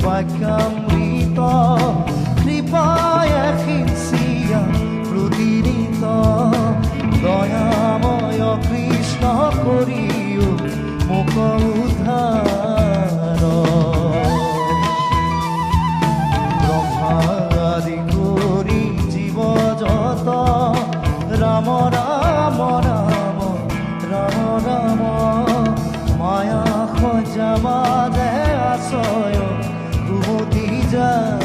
বাক্যামৃত কৃপায় সিঞ্চিয়া প্রতিদিত দয়াময় কৃষ্ণ করিও মোক উদ্ধার ব্রহ্মাদি করি জীব যত রাম রাম রাম রাম রাম মায়া খোঁজা বাদে আশয় কুমতি যা